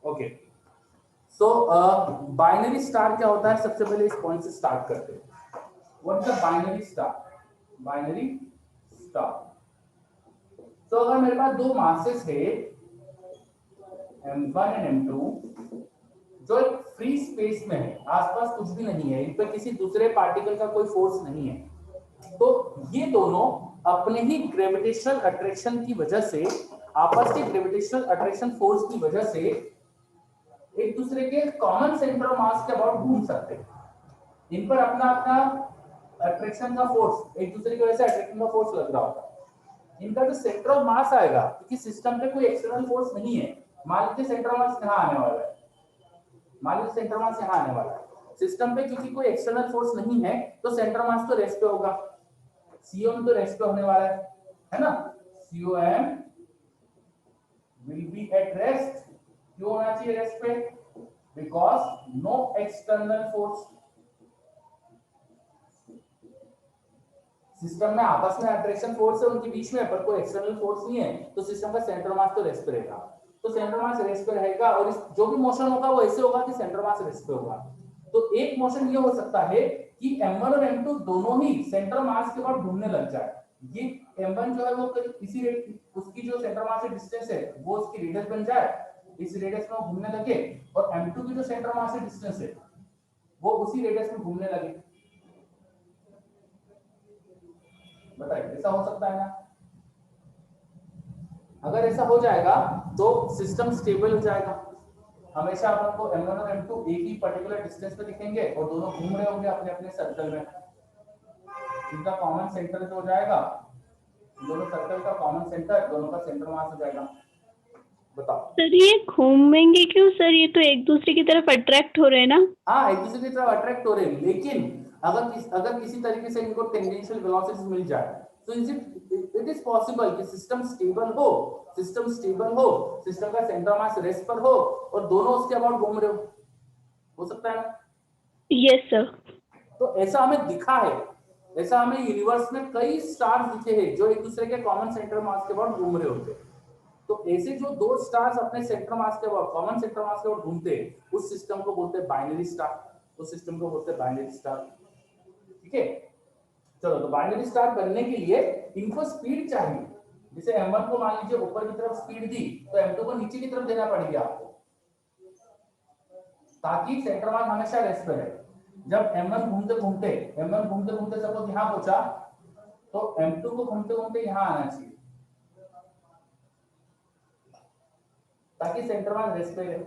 Okay, सो binary star क्या होता है, सबसे पहले इस पॉइंट से स्टार्ट करते हैं। What is the binary star? Binary star, तो अगर मेरे पास दो मासेस है m1 एंड m2, जो एक फ्री स्पेस में है, आसपास कुछ भी नहीं है, इन पर किसी दूसरे पार्टिकल का कोई फोर्स नहीं है, तो ये दोनों अपने ही ग्रेविटेशनल अट्रैक्शन की वजह से, आपस के ग्रेविटेशनल अट्रैक्शन फोर्स की वजह से एक दूसरे के कॉमन सेंटर ऑफ मास के अबाउट घूम सकते हैं। इन पर अपना अपना अट्रैक्शन का फोर्स, एक दूसरे की वजह से अट्रैक्शन का फोर्स लग रहा होता है। इनका जो सेंटर ऑफ मास आएगा, क्योंकि सिस्टम पे कोई एक्सटर्नल फोर्स नहीं है, मान लीजिए सेंटर ऑफ मास यहाँ आने वाला है, मान लीजिए सेंटर ऑफ मास यहाँ आने वाला है सिस्टम पे, क्योंकि कोई एक्सटर्नल फोर्स नहीं है, तो सेंटर ऑफ मास तो रेस्ट पे होगा, COM तो रेस्ट पे होने वाला है ना, COM will be at rest। क्यों होना चाहिए रेस्ट पे? Because no external force, system में आपस में अट्रैक्शन फोर्स है उनके बीच में, पर कोई एक्सटर्नल फोर्स नहीं है, तो सिस्टम का सेंटर मास तो रेस्ट पे रहेगा, तो सेंटर मास रेस्ट पे रहेगा, और इस जो भी मोशन होगा वो ऐसे होगा कि सेंटर मास रेस्ट पे होगा। तो एक मोशन ये हो सकता है कि m1 और m2 दोनों ही सेंटर मास के बाद घूमने लग जाए। ये m1 जो है वो इसी उसकी जो सेंटर मास से डिस्टेंस है वो उसकी रेडियस बन जाए, इस रेडियस में घूमने लगे, और m2 की जो सेंटर मास से डिस्टेंस है वो उसी रेडियस में घूमने लगे। बताइए, ऐसा हो सकता है ना? अगर ऐसा हो जाएगा तो सिस्टम स्टेबल हो जाएगा, हमेशा अपन को m1 और m2 एक ही पर्टिकुलर डिस्टेंस पे दिखेंगे और दोनों घूम रहे होंगे अपने अपने सर्कल में, इनका कॉमन सेंटर जो हो जाएगा, दोनों सर्कल का कॉमन सेंटर, दोनों का सेंटर मास हो जाएगा। बताओ सर ये घूमेंगे क्यों सर, ये तो एक दूसरे की तरफ अट्रैक्ट हो रहे हैं ना। हाँ, एक दूसरे की तरफ अट्रैक्ट हो रहे हैं, लेकिन अगर किसी तरीके से इनको टेंजेंशियल वेलोसिटीज मिल जाए, तो इट इज पॉसिबल कि सिस्टम स्टेबल हो, सिस्टम का सेंटर मास रेस्ट पर हो और दोनों उसके अबाउट घूम रहे हो सकता है ना? Yes sir. तो ऐसा हमें दिखा है, ऐसा हमें यूनिवर्स में कई स्टार्स दिखे हैं जो एक दूसरे के कॉमन सेंटर मास के अबाउट घूम रहे होते हैं। तो ऐसे जो दो स्टार्स अपने सेंटर मास के अबाउट, कॉमन सेंटर मास के अबाउट घूमते हैं, उस सिस्टम को बोलते हैं बाइनरी स्टार, उस सिस्टम को बोलते हैं बाइनरी स्टार। ठीक है, चलो, तो बाइनरी स्टार बनने के लिए इनको स्पीड चाहिए, जैसे m1 को मान लीजिए ऊपर की तरफ स्पीड दी, तो m2 को नीचे की तरफ देना पड़ेगा आपको, ताकि सेंटर मास हमेशा रेस्ट पे रहे। जब m1 घूमते घूमते सपोज यहाँ पहुंचा, तो m2 को घूमते घूमते यहाँ आना चाहिए, ताकि सेंटर मास रेस्ट पे रहे।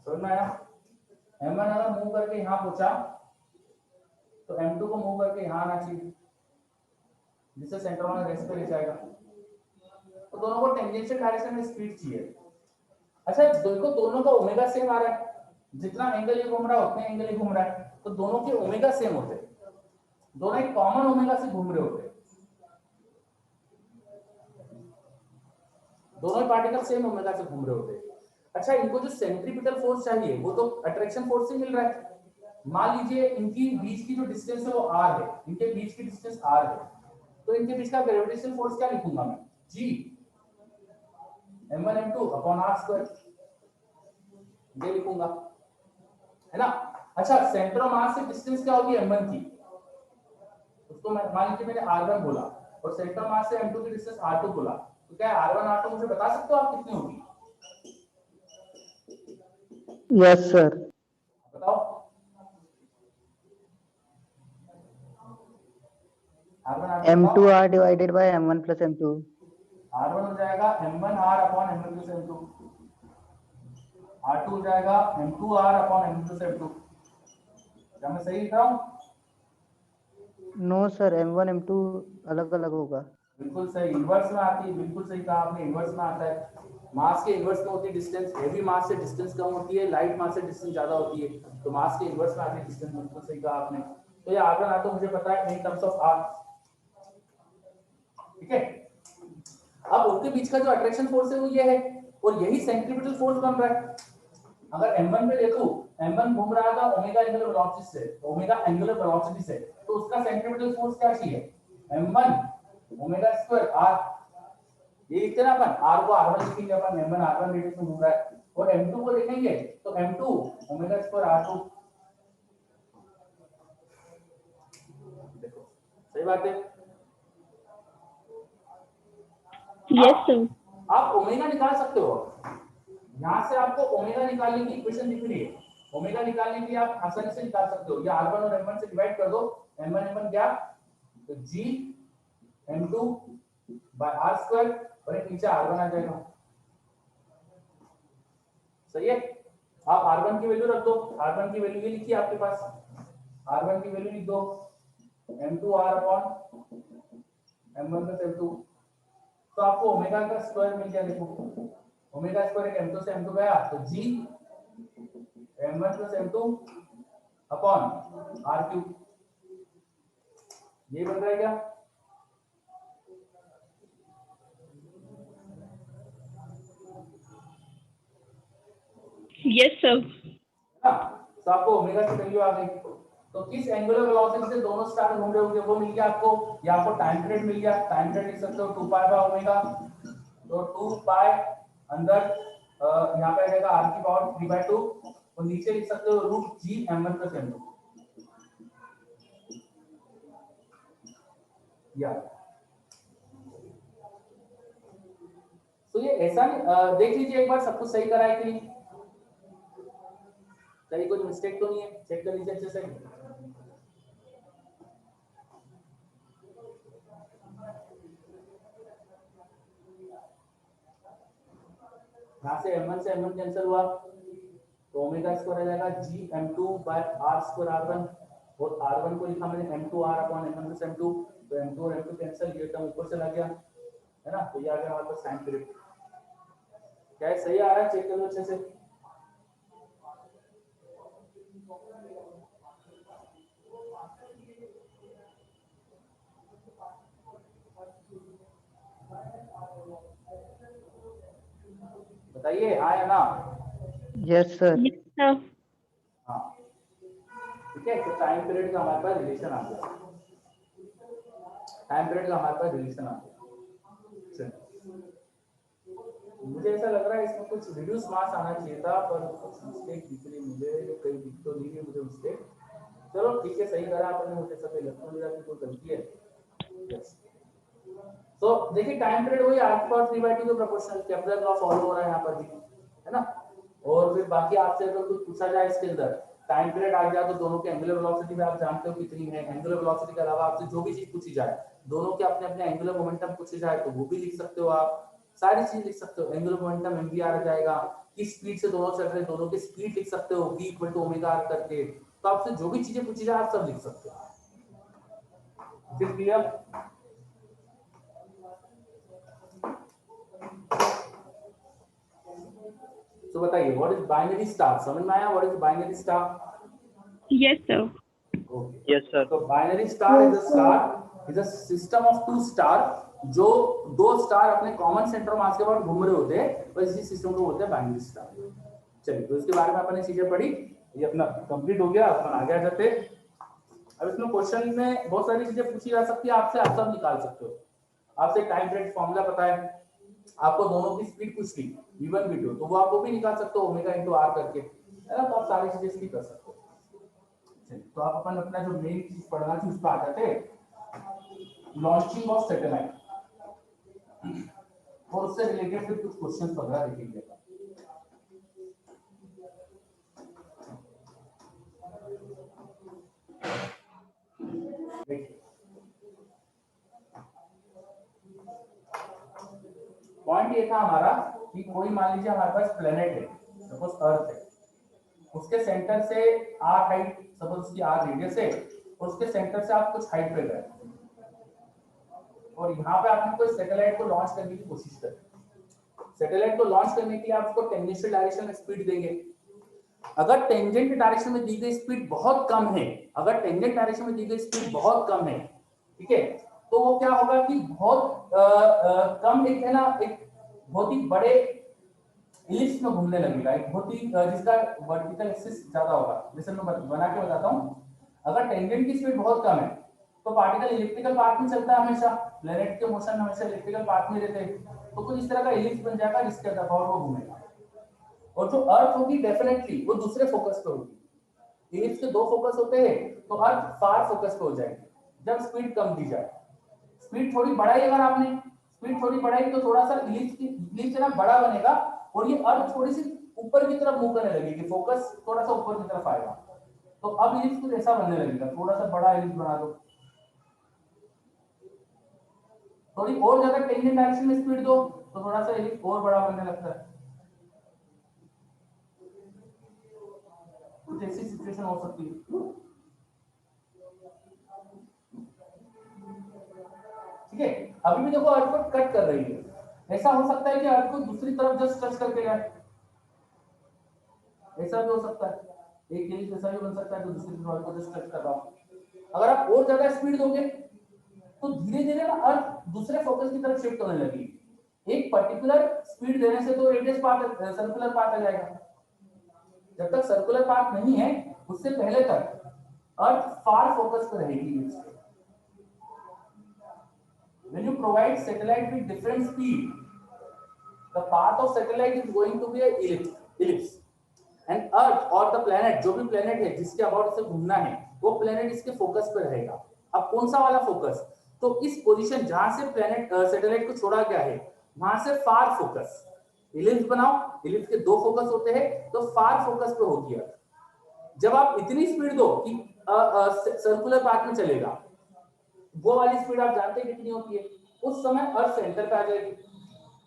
समझ में आया? m1 अगर मूव करके यहाँ पहुंचा, तो m2 को मूव करके यहाँ आना चाहिए, जिससे सेंटर मास रेस्ट पे रह जाएगा। तो दोनों को टेंजेंशियल डायरेक्शन में स्पीड चाहिए। अच्छा देखो, दोनों का ओमेगा सेम आ रहा है, जितना एंगल ये घूम रहा है उतने एंगल ये घूम रहा है, तो दोनों के ओमेगा सेम होते हैं, दोनों एक कॉमन ओमेगा से घूम रहे होते हैं, दोनों पार्टिकल सेम ओमेगा से घूम रहे होते हैं। अच्छा, इनको जो सेंट्रीपिटल फोर्स चाहिए वो तो अट्रैक्शन फोर्स से मिल रहा है। मान लीजिए इनकी बीच की जो डिस्टेंस है वो r है, इनके बीच की डिस्टेंस r है, तो इनके बीच का ग्रेविटेशनल फोर्स क्या लिखूंगा मैं? g m1 m2 upon r square, ये लिखूंगा, है ना? अच्छा, सेंटर ऑफ मास से डिस्टेंस क्या होगी m1 की, उसको मान लीजिए मैंने r1 बोला, और सेंटर ऑफ मास से m2 की डिस्टेंस r2 बोला, तो क्या r1 r2 मुझे बता सकते हो आप कितनी होगी? Yes sir. बताओ, m2r divided by m1 plus m2। r1 हो जाएगा m1r upon m1 plus m2, r2 हो जाएगा m2r upon m1 plus m2। क्या मैं सही लिख रहा हूँ? नो सर, m1 m2 अलग अलग होगा। बिल्कुल सही, इनवर्स में आती है, बिल्कुल सही कहा आपने, इनवर्स में आता है। मास के इनवर्स में होती है डिस्टेंस, हेवी मास से डिस्टेंस कम होती है, लाइट मास से डिस्टेंस ज्यादा होती है, तो मास के इनवर्स में आती है डिस्टेंस, बिल्कुल सही कहा आपने। तो ये आगे ना तो मुझे पता है इन टर्म्स ऑफ r। ठीक है, अब उनके बीच का जो अट्रैक्शन फोर्स है वो ये है, और यही सेंट्रीपिटल फोर्स बन रहा है। अगर m1 पे देखो, m1 घूम रहा था ओमेगा एंगुलर वेलोसिटी से, ओमेगा एंगुलर वेलोसिटी से, तो उसका सेंट्रीपिटल फोर्स क्या चाहिए? m1 ओमेगा स्क्वायर r, ये लिखते हैं ना अपन, r को r1 लिखेंगे अपन, m1 r1 रेडियस में घूम रहा है, और m2 को लिखेंगे तो m2 ओमेगा स्क्वायर r2। देखो सही बात है। Yes sir. आप ओमेगा निकाल सकते हो, यहाँ से आपको ओमेगा निकालने की इक्वेशन दिख रही है, ओमेगा निकालने के लिए आप आसानी से निकाल सकते हो, ये r1 और m1 से डिवाइड कर दो, m1 m1 क्या, तो g m2 by r square, और एक नीचे r1 आ जाएगा। सही है, आप r1 की वैल्यू रख दो, r1 की वैल्यू ये लिखी है आपके पास, r1 की वैल्यू लिख दो m2r upon m1 plus m2, तो आपको ओमेगा का स्क्वायर मिल गया। देखो ओमेगा स्क्वायर एक m2 से m2 गया, तो g m1 plus m2 upon r cube, ये बन रहा है क्या? Yes sir. तो आपको ओमेगा की वैल्यू आ गई, तो किस एंगुलर वेलोसिटी से दोनों स्टार घूम रहे होंगे वो मिल गया आपको, या आपको टाइम पीरियड मिल गया, टाइम पीरियड लिख सकते हो 2 पाई बाय ओमेगा, तो 2 पाई अंदर यहाँ पे आ जाएगा r की पावर 3/2, और नीचे लिख सकते हो root g m1 plus m2, या तो ये ऐसा नहीं, देख लीजिए एक बार सब कुछ सही करा है कि नहीं, कहीं कोई मिस्टेक तो नहीं है, चेक कर लीजिए अच्छे से। यहाँ से m1 से m1 कैंसिल हुआ, तो ओमेगा स्क्वायर आ जाएगा g m2 bye r square r1, और r1 को लिखा मैंने m2r upon m1 plus m2, तो m2 और m2 कैंसिल, ये टर्म ऊपर चला गया है ना, तो ये आ गया हमारे पास टाइम पीरियड। क्या है सही आ रहा है, चेक कर लो अच्छे से। बताइए हाँ या ना? Yes sir. Yes sir. हाँ ठीक है, तो टाइम पीरियड का हमारे पास रिलेशन आ गया, टाइम पीरियड का हमारे पास रिलेशन आ गया। मुझे ऐसा लग रहा है इसमें कुछ रिड्यूस मास आना चाहिए था, पर कुछ मिस्टेक दिख रही मुझे, कहीं दिख तो नहीं है मुझे मिस्टेक। चलो ठीक है, सही करा आपने, मुझे सब इलेक्ट्रॉन की कोई गलती है। यस, तो देखिए टाइम पीरियड वही r की पावर 3/2 के प्रोपोर्शनल, केपलर लॉ फॉलो हो रहा है यहाँ पर भी, है ना। और फिर बाकी आपसे अगर कुछ पूछा जाए इसके अंदर, टाइम पीरियड आ गया तो दोनों के एंगुलर वेलोसिटी भी आप जानते हो कितनी है, एंगुलर वेलोसिटी के अलावा आपसे जो भी चीज पूछी जाए, दोनों के अपने अपने एंगुलर मोमेंटम पूछे जाए तो वो भी लिख सकते हो आप, सारी चीज लिख सकते हो, एंगुलर मोमेंटम mvr आ जाएगा, किस स्पीड से दोनों चल रहे हैं दोनों की स्पीड लिख सकते हो v equal to omega r करके, तो आपसे जो भी चीजें पूछी जाए आप सब लिख सकते हो। फिर क्लियर? तो बताइए व्हाट इज बाइनरी स्टार, समझ में आया what is binary star? Yes sir. Okay yes sir. तो binary star is a system of two star, जो दो स्टार अपने कॉमन सेंटर मास के बाद घूम रहे होते हैं, बस इसी सिस्टम को बोलते हैं बाइनरी स्टार। चलिए तो इसके बारे में अपन ने चीजें पढ़ी, ये अपना कंप्लीट हो गया, अपन आगे आ जाते। अब इसमें क्वेश्चन में बहुत सारी चीजें पूछी जा सकती है आपसे, आप सब निकाल सकते हो। आपसे टाइम पीरियड फॉर्मूला पता है, आपको दोनों की स्पीड पूछ ली v1 v2, तो वो आप वो भी निकाल सकते हो ओमेगा इनटू r करके, है ना, तो आप सारी चीजें इसकी कर सकते हो। चलिए तो आप अपन अपना जो मेन चीज पढ़ना थी उस पर आ जाते हैं, लॉन्चिंग ऑफ सैटेलाइट, और उससे रिलेटेड फिर कुछ क्वेश्चंस वगैरह देखेंगे। पॉइंट ये था हमारा कि कोई मान लीजिए हमारे पास प्लेनेट है, सपोज अर्थ है, उसके सेंटर से r हाइट, सपोज उसकी r रेडियस है, और उसके सेंटर से आप कुछ हाइट पे गए, और यहाँ पे आपने कोई सैटेलाइट को लॉन्च करने की कोशिश करी। सैटेलाइट को लॉन्च करने के लिए आप उसको टेंजेंशियल डायरेक्शन में स्पीड देंगे। अगर टेंजेंट डायरेक्शन में दी गई स्पीड बहुत कम है, अगर टेंजेंट डायरेक्शन में दी गई स्पीड बहुत कम है, ठीक है, तो वो क्या होगा कि बहुत कम, एक है ना, एक बहुत ही बड़े इलिप्स में घूमने लगेगा, एक बहुत ही जिसका वर्टिकल एक्सिस ज्यादा होगा। जैसे मैं बना के बताता हूँ, अगर टेंजेंट की स्पीड बहुत कम है तो पार्टिकल इलिप्टिकल पाथ में चलता है हमेशा, प्लैनेट के मोशन हमेशा इलिप्टिकल पाथ में रहते हैं, तो कुछ इस तरह का इलिप्स बन जाएगा जिसके अबाउट वो घूमेगा। और जो अर्थ होगी डेफिनेटली वो दूसरे फोकस पे होगी। इलिप्स के दो फोकस होते हैं तो अर्थ फार फोकस पे हो जाएगी जब स्पीड कम दी जाए। स्पीड थोड़ी बढ़ाई अगर आपने, स्पीड थोड़ी बढ़ाई तो थोड़ा सा इलिप्स ना बड़ा बनेगा और ये अर्थ थोड़ी सी ऊपर की तरफ मूव करने लगेगी, फोकस थोड़ा सा ऊपर की तरफ आएगा। तो अब इलिप्स कुछ ऐसा बनने लगेगा, थोड़ा सा बड़ा इलिप्स बना दो, थोड़ी और ज्यादा टेंजेंट डायरेक्शन में स्पीड दो तो थोड़ा सा इलिप्स और बड़ा बनने लगता है। कुछ ऐसी सिचुएशन हो सकती है। ठीक है, अभी भी देखो अर्थ को कट कर रही है, ऐसा हो सकता है कि अर्थ को दूसरी तरफ जस्ट टच करके जाए, ऐसा भी हो सकता है। एक इलिप्स ऐसा भी बन सकता है तो दूसरी तरफ को जस्ट टच कर रहा हूं। अगर आप और ज्यादा स्पीड दोगे तो धीरे धीरे ना अर्थ दूसरे फोकस की तरफ शिफ्ट होने लगेगी। एक पर्टिकुलर स्पीड देने से तो रेडियस पाथ सर्कुलर पाथ आ जाएगा, जब तक सर्कुलर पाथ नहीं है उससे पहले तक अर्थ फार फोकस पर रहेगी। When you provide satellite with different speed, the path of satellite is going to be a ellipse, and Earth or the planet, जो भी planet है जिसके अबाउट से घूमना है वो planet इसके फोकस पर रहेगा। अब कौन सा वाला फोकस? तो इस पोजीशन जहां से प्लेनेट सैटेलाइट को छोड़ा गया है वहां से फार फोकस। इलिप्स बनाओ, इलिप्स के दो फोकस होते हैं तो फार फोकस पे होगी अर्थ। जब आप इतनी स्पीड दो कि सर्कुलर पाथ में चलेगा, वो वाली स्पीड आप जानते हैं कितनी होती है, उस समय अर्थ सेंटर पे आ जाएगी।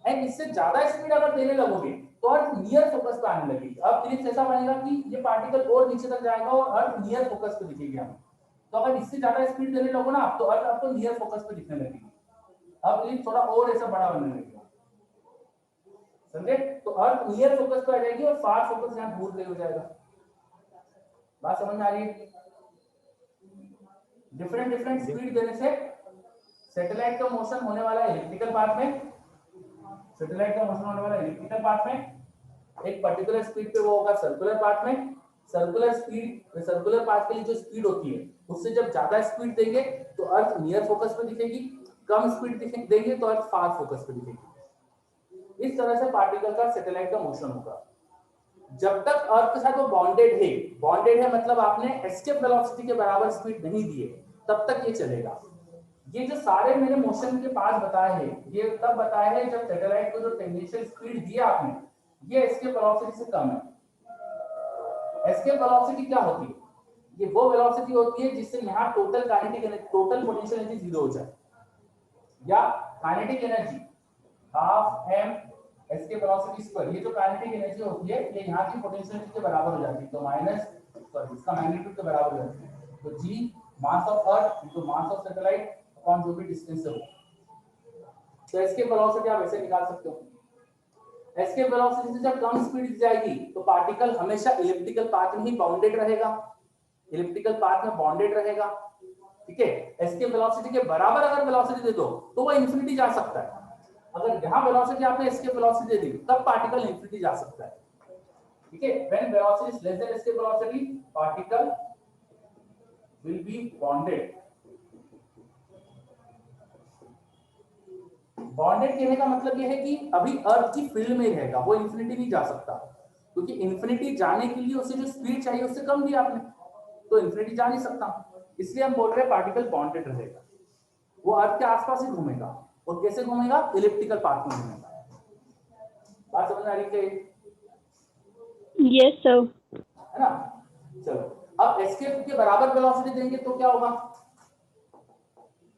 एंड इससे ज्यादा स्पीड अगर देने लगोगे तो अर्थ नियर फोकस पे आने लगेगी। अब इलिप्स ऐसा बनेगा कि ये पार्टिकल और नीचे तक जाएगा और अर्थ नियर फोकस पे दिखेगी हमें। तो अगर इससे ज्यादा स्पीड देने लगो ना तो अर्थ आपको नियर फोकस पे दिखने लगेगी। अब इलिप्स थोड़ा और ऐसा बड़ा बनने लगेगा, समझे? तो अर्थ नियर फोकस पे आ जाएगी और फार फोकस यहां दूर हो जाएगा। बात समझ में आ रही है? डिफरेंट डिफरेंट स्पीड देने से सैटेलाइट का मोशन होने वाला है इलिप्टिकल पाथ में, सैटेलाइट का मोशन होने वाला है इलिप्टिकल पाथ में, एक पर्टिकुलर स्पीड पे वो होगा सर्कुलर पाथ में। सर्कुलर स्पीड, सर्कुलर पाथ के लिए जो स्पीड होती है उससे जब ज्यादा स्पीड देंगे तो अर्थ नियर फोकस पे दिखेगी, कम स्पीड देंगे तो अर्थ फार फोकस पे दिखेगी। इस तरह से पार्टिकल का सैटेलाइट का मोशन होगा। जब तक अर्थ के साथ वो बॉन्डेड है मतलब आपने एस्केप वेलोसिटी के बराबर स्पीड नहीं दी है, तब तक ये चलेगा। ये जो सारे मैंने मोशन के पास बताए हैं ये तब बताए हैं जब सैटेलाइट को जो टेंजेंशियल स्पीड दिया आपने ये एस्केप वेलोसिटी से कम है। एस्केप वेलोसिटी क्या होती है? ये वो वेलोसिटी होती है जिससे यहाँ total kinetic energy, total potential energy zero हो जाए, या kinetic energy half m escape velocity square. ये जो काइनेटिक एनर्जी होती है ये यहाँ की पोटेंशियल एनर्जी के बराबर हो जाती है, तो माइनस इसका मैग्नीट्यूड के बराबर हो जाती है। तो g mass of earth into mass of satellite upon जो भी डिस्टेंस है वो। तो एस्केप वेलोसिटी आप ऐसे निकाल सकते हो। एस्केप वेलोसिटी से जब कम स्पीड जाएगी तो पार्टिकल हमेशा इलिप्टिकल पाथ में ही बाउंडेड रहेगा, इलिप्टिकल पाथ में बाउंडेड रहेगा। ठीक है, एस्केप वेलोसिटी के बराबर अगर वेलोसिटी दे दो तो वो इंफिनिटी जा सकता है। अगर यहां वेलोसिटी आपने एस्केप वेलोसिटी दे दी तब पार्टिकल इंफिनिटी जा सकता है। ठीक है, when velocity is less than escape velocity particle will be bounded. Bonded कहने का मतलब यह है कि अभी अर्थ की फील्ड में रहेगा, वो इंफिनिटी नहीं जा सकता, क्योंकि इंफिनिटी जाने के लिए उसे जो स्पीड चाहिए उससे कम दिया आपने, तो इंफिनिटी जा नहीं सकता। इसलिए हम बोल रहे हैं पार्टिकल बॉन्डेड रहेगा, वो अर्थ के आसपास ही घूमेगा। और कैसे घूमेगा? इलिप्टिकल पाथ में घूमेगा। बात समझ आ रही है? Yes sir. है ना? चलो, अब एस्केप के बराबर वेलोसिटी देंगे तो क्या होगा?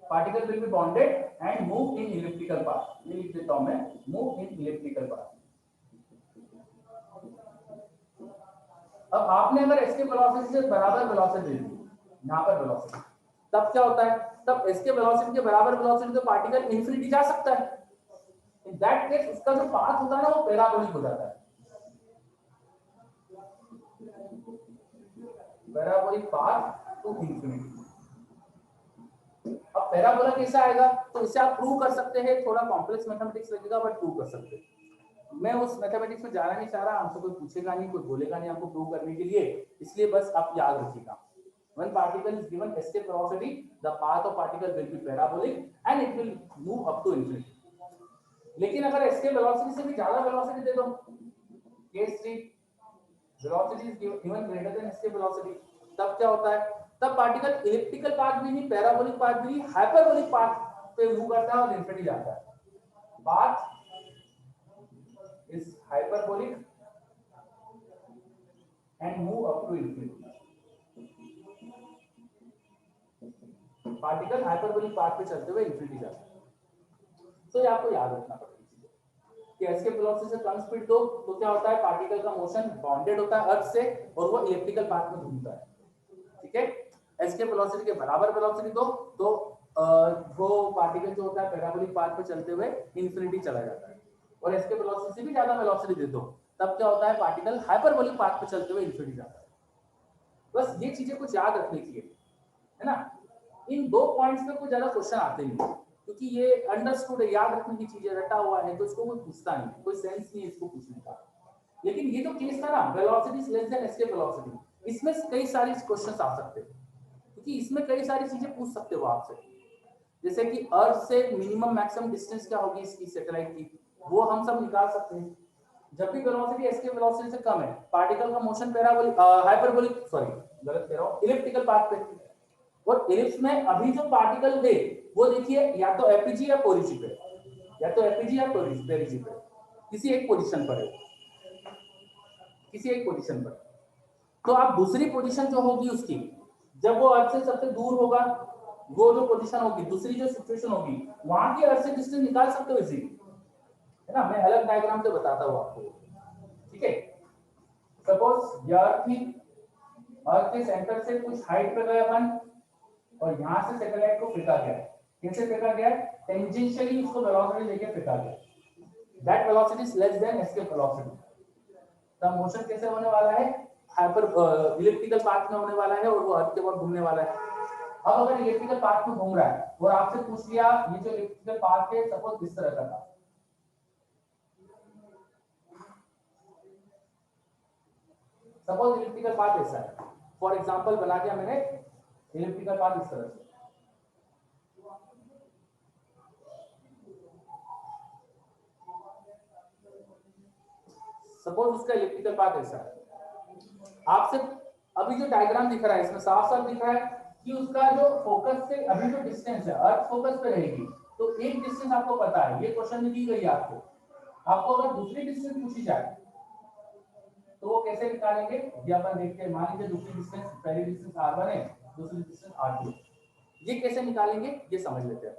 Particle will be bonded and move in elliptical path. ये लिख देता हूं मैं, मूव इन इलिप्टिकल पाथ। अब आपने अगर एस्केप वेलोसिटी से बराबर वेलोसिटी दे दी यहां पर वेलोसिटी, तब क्या होता है? तब एस्केप वेलोसिटी के बराबर वेलोसिटी तो पार्टिकल इंफिनिटी जा सकता है। इन दैट केस उसका जो पाथ होता है ना वो पैराबोलिक हो जाता है। Parabolic path to infinity. अब पैराबोला कैसा आएगा? तो इसे आप प्रूव कर सकते हैं, थोड़ा कॉम्प्लेक्स मैथमेटिक्स लगेगा बट प्रूव कर सकते हैं। मैं उस मैथमेटिक्स में जाना नहीं चाह रहा, हमसे कोई पूछेगा नहीं, कोई बोलेगा नहीं आपको प्रूव करने के लिए, इसलिए बस आप याद रखिएगा। When particle is given escape velocity, the path of particle will be parabolic and it will move up to infinity. लेकिन अगर एस्केप वेलोसिटी से भी ज्यादा वेलोसिटी दे दो, case 3 velocity is given greater than escape velocity, तब क्या होता है? तब पार्टिकल इलिप्टिकल पाथ भी नहीं, पैराबोलिक पाथ भी नहीं, हाइपरबोलिक पाथ पे मूव करता है और इन्फिनिटी जाता है। Path is hyperbolic and move up to infinity. Particle hyperbolic path पे चलते हुए इन्फिनिटी जाता है। तो ये आपको याद रखना पड़ेगा कि एस्केप वेलोसिटी से कम स्पीड दो तो क्या होता है? पार्टिकल का मोशन बाउंडेड होता है अर्थ से और वो इलिप्टिकल पाथ में घूमता है। ठीक है, एस्केप वेलोसिटी के बराबर वेलोसिटी दो तो वो पार्टिकल जो होता है पैराबोलिक पाथ पे चलते हुए इन्फिनिटी चला जाता है, और एस्केप वेलोसिटी से भी ज्यादा वेलोसिटी दे दो तब क्या होता है? पार्टिकल हाइपरबोलिक पाथ पे चलते हुए इन्फिनिटी जाता है। बस ये चीजें कुछ याद रखने की है ना। इन दो पॉइंट्स पे कुछ ज्यादा क्वेश्चन आते नहीं क्योंकि ये अंडरस्टूड है, याद रखने की चीजें, रटा हुआ है, तो इसको कोई पूछता नहीं, कोई सेंस नहीं है इसको पूछने का। लेकिन ये जो केस था ना, velocity is less than escape velocity, इसमें कई सारे क्वेश्चंस आ सकते हैं क्योंकि इसमें कई सारी चीजें पूछ सकते हो आपसे, जैसे कि अर्थ से मिनिमम मैक्सिमम डिस्टेंस क्या होगी इसकी सैटेलाइट की, वो हम सब निकाल सकते हैं। जब भी वेलोसिटी एस्केप वेलोसिटी से कम है, पार्टिकल का मोशन पैराबोलिक हाइपरबोलिक सॉरी गलत कह रहा हूं, इलिप्टिकल पाथ पे, और इलिप्स में अभी जो पार्टिकल दे वो देखिए या तो एपीजी या पेरिजी पे, या तो एपीजी या पेरिजी पे, किसी एक पोजीशन पर है, किसी एक पोजीशन पर। तो आप दूसरी पोजीशन जो होगी उसकी, जब वो अर्थ से सबसे दूर होगा, वो जो पोजीशन होगी, दूसरी जो सिचुएशन होगी, वहां की अर्थ से डिस्टेंस निकाल सकते हो इजी, है ना। मैं अलग डायग्राम से बताता हूँ आपको, ठीक है। सपोज ये अर्थ थी, अर्थ के सेंटर से कुछ हाइट पे गए अपन और यहां से सैटेलाइट को फेंका गया। कैसे फेंका गया? टेंजेंशियली उसको वेलोसिटी लेके फेंका गया। That velocity is less than escape velocity. तब मोशन कैसे होने वाला है? हाइपर इलिप्टिकल पाथ में होने वाला है और वो अर्थ के ऊपर घूमने वाला है। अब अगर इलिप्टिकल पाथ में घूम रहा है और आपसे पूछ लिया ये जो इलिप्टिकल पाथ है सपोज इस तरह का था, सपोज इलिप्टिकल पाथ ऐसा है, फॉर एग्जांपल बना दिया मैंने इलिप्टिकल पाथ इस तरह से, सपोज उसका इलिप्टिकल पाथ ऐसा है। आपसे अभी जो डायग्राम दिख रहा है इसमें साफ साफ दिख रहा है कि उसका जो फोकस से अभी जो डिस्टेंस है, अर्थ फोकस पे रहेगी, तो एक डिस्टेंस आपको पता है, ये क्वेश्चन में दी गई है आपको। आपको अगर दूसरी डिस्टेंस पूछी जाए तो वो कैसे निकालेंगे ये अपन देखते हैं। मान लीजिए दूसरी डिस्टेंस, पहली डिस्टेंस r1 है, दूसरी डिस्टेंस r2, ये कैसे निकालेंगे ये समझ लेते हैं।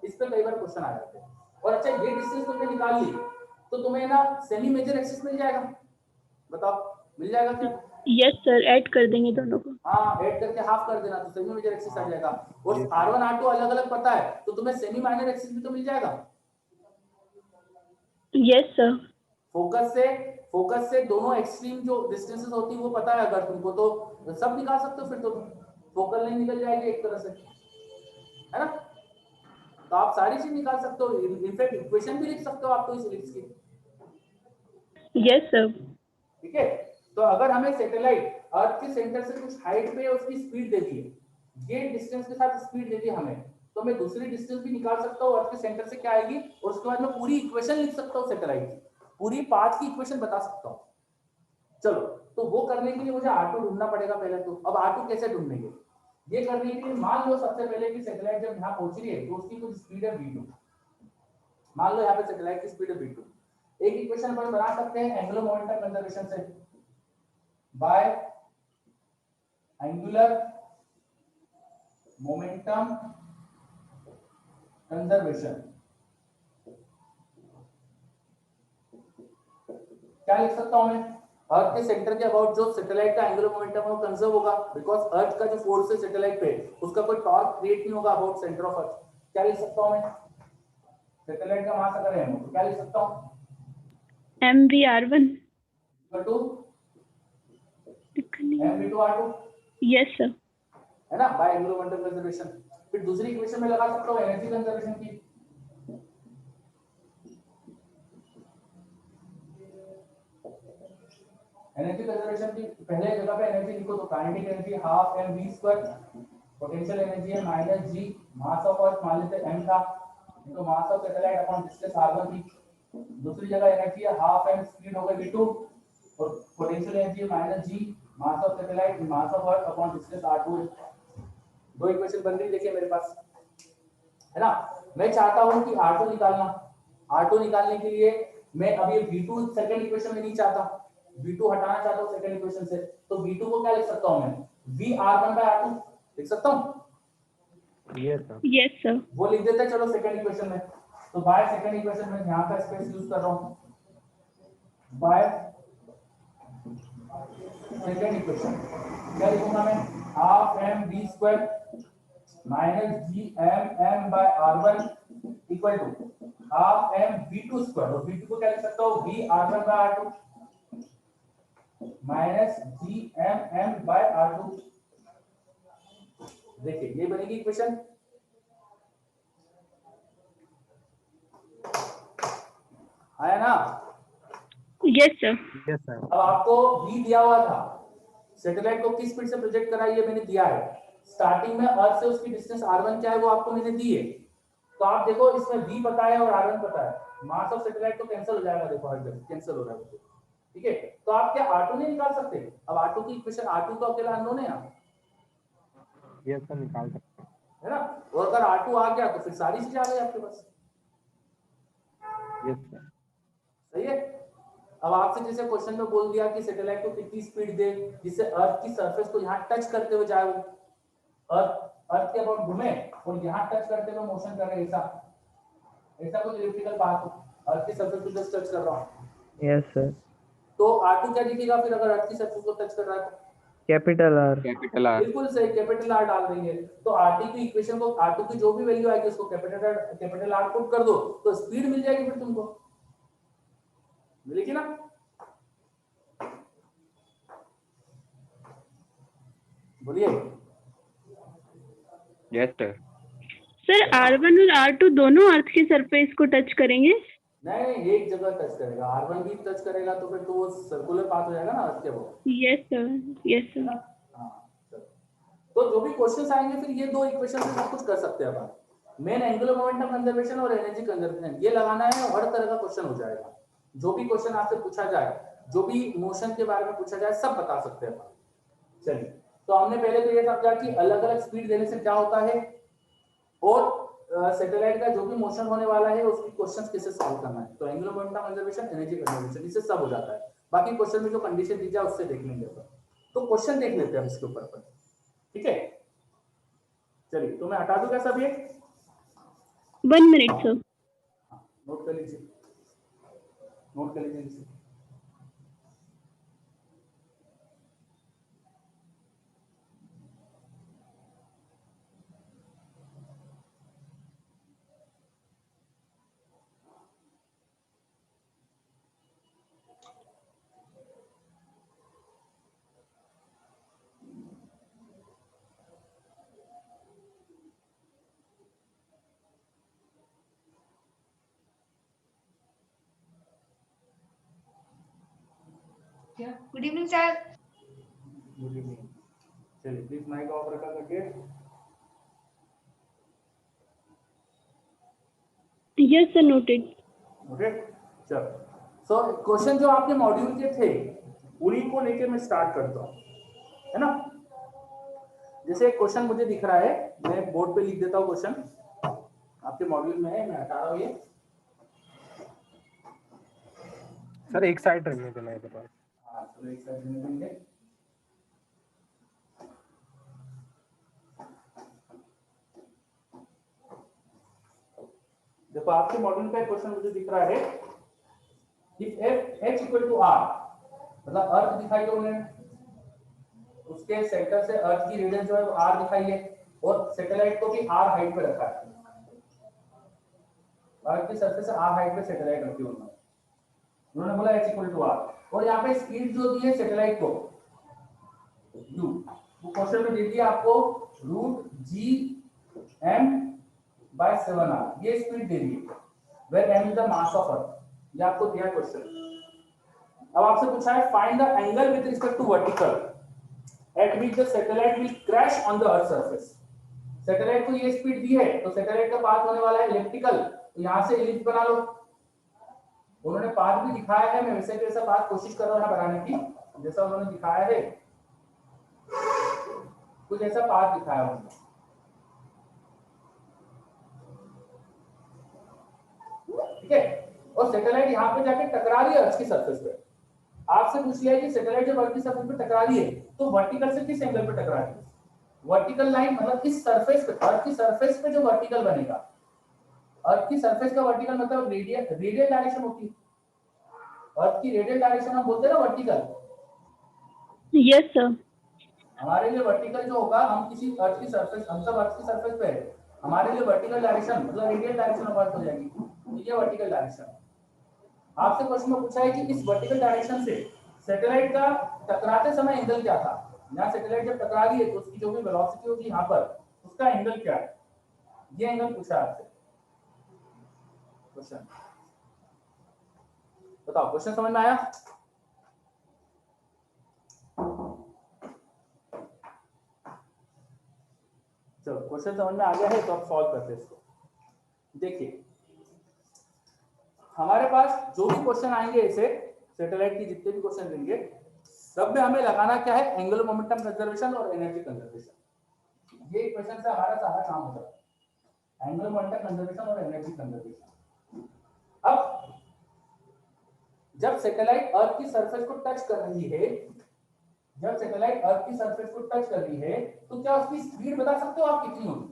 इस पे कई बार क्वेश्चन आ जाते हैं। और अच्छा ये डिस्टेंस तुमने निकाल ली तो तुम्हें ना सेमी मेजर एक्सिस मिल जाएगा, बताओ मिल जाएगा क्या? यस सर, ऐड कर देंगे दोनों को। हाँ, ऐड करके हाफ कर देना तो सेमी मेजर एक्सिस आ जाएगा। और r1 r2 अलग अलग पता है तो तुम्हें सेमी माइनर एक्सिस भी तो मिल जाएगा। Yes sir. फोकस से दोनों एक्सट्रीम जो डिस्टेंसेस होती है वो पता है अगर तुमको, तो सब निकाल सकते हो फिर तो फोकल लाइन निकल जाएगी एक तरह से, है ना। तो आप सारी चीज निकाल सकते हो, इनफैक्ट इक्वेशन भी लिख सकते हो आप तो इस इलिप्स की। Yes sir. ठीक है, तो अगर हमें सैटेलाइट अर्थ के सेंटर से कुछ हाइट पे उसकी स्पीड दे दी है, ये डिस्टेंस के साथ स्पीड दे दी हमें, तो मैं दूसरी डिस्टेंस भी निकाल सकता हूँ अर्थ के सेंटर से क्या आएगी, और उसके बाद मैं पूरी इक्वेशन लिख सकता हूँ सैटेलाइट की, पूरी पाथ की इक्वेशन बता सकता हूँ। चलो, तो वो करने के लिए मुझे R2 ढूंढना पड़ेगा पहले। तो अब R2 कैसे ढूंढेंगे? ये करने के लिए मान लो सबसे पहले कि सैटेलाइट जब यहाँ पहुंच रही है तो उसकी कुछ स्पीड है v2। मान लो यहाँ पे सैटेलाइट की स्पीड है v2। एक इक्वेशन पर बना सकते हैं एंगुलर मोमेंटम कंजर्वेशन से, बाय एंगुलर मोमेंटम कंजर्वेशन। क्या लिख सकता हूं मैं? अर्थ के सेंटर के अबाउट जो सैटेलाइट का एंगुलर मोमेंटम है वो कंजर्व होगा, बिकॉज अर्थ का जो फोर्स है सैटेलाइट पे उसका कोई टॉर्क क्रिएट नहीं होगा अबाउट सेंटर ऑफ अर्थ। क्या लिख सकता हूं मैं? सैटेलाइट का मास अगर है तो क्या लिख सकता हूं? mv_r1 equal to mv/r2। Yes sir. है ना, बाय एंगुलर मोमेंटम कंजर्वेशन। फिर दूसरी इक्वेशन में लगा सकता हूं एनर्जी कंजर्वेशन की। एनर्जी कंजर्वेशन की पहले जगह पे एनर्जी लिखो तो kinetic energy half mv², potential energy है -g, मास ऑफ अर्थ मान लेते m था, तो मास of satellite upon distance r1 थी, दूसरी जगह एनर्जी है हाफ एम, स्पीड होगा v2 और potential energy minus g mass of satellite mass of earth upon distance r2 है। दो इक्वेशन बन रही देखिए मेरे पास, है ना। मैं चाहता हूं कि r2 निकालना, r2 निकालने के लिए मैं अब ये v2 सेकंड इक्वेशन में नहीं चाहता, v2 हटाना चाहता हूं सेकंड इक्वेशन से, तो v2 को क्या लिख सकता हूं मैं, v r1 by r2 लिख सकता हूं। Yes sir. वो लिख देते हैं चलो सेकंड इक्वेशन में। तो बाय सेकंड इक्वेशन में यहां का स्पेस यूज कर रहा हूं, बाय सेकंड इक्वेशन क्या लिखूंगा मैं, half m v square minus g m m by r1 equal to half m v2 square, और v2 को क्या लिख सकता हूं, v r1 by r2 minus g m m by r2। देखिए ये बनेगी इक्वेशन, आया ना। Yes sir. अब आपको v दिया हुआ था, सैटेलाइट को किस स्पीड से प्रोजेक्ट करा ये मैंने दिया है, स्टार्टिंग में अर्थ से उसकी डिस्टेंस r1 क्या है वो आपको मैंने दी है। तो आप देखो इसमें v पता है और r1 पता है, मास ऑफ सैटेलाइट तो कैंसिल हो जाएगा, देखो हर जगह कैंसिल हो रहा है, ठीक है। तो आप क्या r2 नहीं निकाल सकते, अब r2 की इक्वेशन, r2 तो अकेला अननोन है यहाँ, यस सर निकाल सकते है ना। और अगर r2 आ गया तो फिर सारी चीजें आ गई आपके पास, हैं। Yes sir. सही है। अब आपसे जैसे क्वेश्चन में बोल दिया कि सैटेलाइट को कितनी स्पीड दे जिससे अर्थ की सरफेस को यहाँ टच करते हुए जाए, वो अर्थ के अबाउट घूमे और यहाँ टच करते हुए मोशन करे, ऐसा ऐसा कुछ इलेक्ट्रिकल पाथ हो, अर्थ की सरफेस को जस्ट टच कर रहा हूँ, यस सर। तो r2 क्या दिखेगा फिर, अगर अर्थ की सरफेस को टच कर रहा है तो कैपिटल आर। Capital R. बिल्कुल सही, कैपिटल आर डाल देंगे। तो r2 की इक्वेशन को, r2 की जो भी वैल्यू आएगी उसको कैपिटल आर पुट कर दो तो स्पीड मिल जाएगी, फिर तुमको मिलेगी ना। बोलिए। Yes sir. सर R1 और R2 दोनों अर्थ के सरफेस को टच करेंगे? नहीं एक जगह टच करेगा, r1 भी टच करेगा तो फिर तो वो सर्कुलर पाथ हो जाएगा ना अर्थ के वो, यस सर, यस है सर। ना। हाँ चलो। तो जो भी क्वेश्चंस आएंगे फिर ये दो इक्वेशन से सब कुछ कर सकते हैं अपन, मेन एंगुलर मोमेंटम कंजर्वेशन और एनर्जी कंजर्वेशन ये लगाना है, हर तरह का क्वेश्चन हो जाएगा। जो भी क्वेश्चन आपसे पूछा जाए, जो भी मोशन के बारे में पूछा जाए, सब बता सकते हैं अपन। चलिए, तो हमने पहले तो ये समझा कि अलग अलग स्पीड देने से क्या होता है, और सैटेलाइट का जो भी मोशन होने वाला है उसकी क्वेश्चंस कैसे सॉल्व करना है। तो angular momentum conservation, energy conservation, इससे सब हो जाता है। बाकी क्वेश्चन में जो कंडीशन दी जाए उससे देख लेंगे अपन। तो क्वेश्चन देख लेते हैं इसके ऊपर पर, ठीक है। चलिए तो मैं हटा दूं क्या सब ये, 1 मिनट सर। नोट कर लीजिए, नोट कर लीजिए इसे। Good evening sir. Good evening. चलिए प्लीज माइक ऑफ रखा करके। Yes sir, noted. ओके चलो, सो क्वेश्चन जो आपके मॉड्यूल के थे उन्हीं को लेकर मैं स्टार्ट करता हूँ, है ना। जैसे एक क्वेश्चन मुझे दिख रहा है, मैं बोर्ड पे लिख देता हूँ, क्वेश्चन आपके मॉड्यूल में है, मैं हटा रहा हूँ ये। सर एक साइड रखने देना इधर पास। हाँ चलो एक साइड में देंगे। देखो आपके मॉड्यूल पे क्वेश्चन मुझे दिख रहा है कि H इक्वल टू R, मतलब अर्थ दिखाई दो उन्हें, उसके सेंटर से अर्थ की रेडियस जो है वो R दिखाई है, और सैटेलाइट को भी R हाइट पे रखा है, अर्थ की सरफेस से R हाइट पे सैटेलाइट रखी हुई है। उन्होंने बोला H इक्वल टू R, और यहाँ पे स्पीड जो दी है सैटेलाइट को u, वो क्वेश्चन में दे दिया आपको √Gm/7r, ये स्पीड दे दी है, where m is the mass of earth, ये आपको दिया क्वेश्चन। अब आपसे पूछा है find the angle with respect to vertical at which the satellite will crash on the earth surface। Satellite को ये स्पीड दी है तो सैटेलाइट का पाथ होने वाला है इलिप्टिकल, तो यहां से इलिप्स बना लो, उन्होंने पाथ भी दिखाया है, मैं वैसे के वैसा पाथ कोशिश कर रहा हूँ बनाने की, जैसा उन्होंने दिखाया है कुछ ऐसा पाथ दिखाया उन्होंने। ठीक है, और सैटेलाइट यहाँ पे जाके टकरा रही है अर्थ की सरफेस पे। आपसे पूछ लिया कि सैटेलाइट जब अर्थ की सरफेस पे टकरा रही है तो वर्टिकल से किस एंगल पे टकरा रही है? वर्टिकल लाइन मतलब इस सरफेस पे, अर्थ की सरफेस पे जो वर्टिकल बनेगा, अर्थ की सरफेस का वर्टिकल मतलब रेडियल डायरेक्शन होती है। अर्थ की रेडियल डायरेक्शन हम बोलते हैं ना वर्टिकल। Yes sir. हमारे लिए वर्टिकल जो होगा, हम किसी अर्थ की सरफेस, हम सब अर्थ की सरफेस पे है, हमारे लिए वर्टिकल डायरेक्शन मतलब रेडियल डायरेक्शन ऑफ अर्थ हो जाएगी, ठीक है, वर्टिकल डायरेक्शन। आपसे क्वेश्चन में पूछा है कि इस वर्टिकल डायरेक्शन से सैटेलाइट का टकराते समय एंगल क्या था? यहाँ सैटेलाइट जब टकरा रही है तो उसकी जो भी वेलोसिटी होगी यहाँ पर, उसका एंगल क्या है? ये एंगल पूछा आपसे क्वेश्चन। बताओ, क्वेश्चन समझ में आया? चलो, क्वेश्चन समझ में आ गया है तो अब सॉल्व करते हैं इसको। देखिए, हमारे पास जो भी क्वेश्चन आएंगे ऐसे सैटेलाइट की, जितने भी क्वेश्चन देंगे सब में हमें लगाना क्या है? एंगुलर मोमेंटम कंजर्वेशन और एनर्जी कंजर्वेशन। ये क्वेश्चन से हमारा सारा काम होता है, एंगुलर मोमेंटम कंजर्वेशन और एनर्जी कंजर्वेशन। अब जब सैटेलाइट अर्थ की सरफेस को टच कर रही है, जब सैटेलाइट अर्थ की सरफेस को टच कर रही है तो क्या उसकी स्पीड बता सकते हो आप कितनी होगी?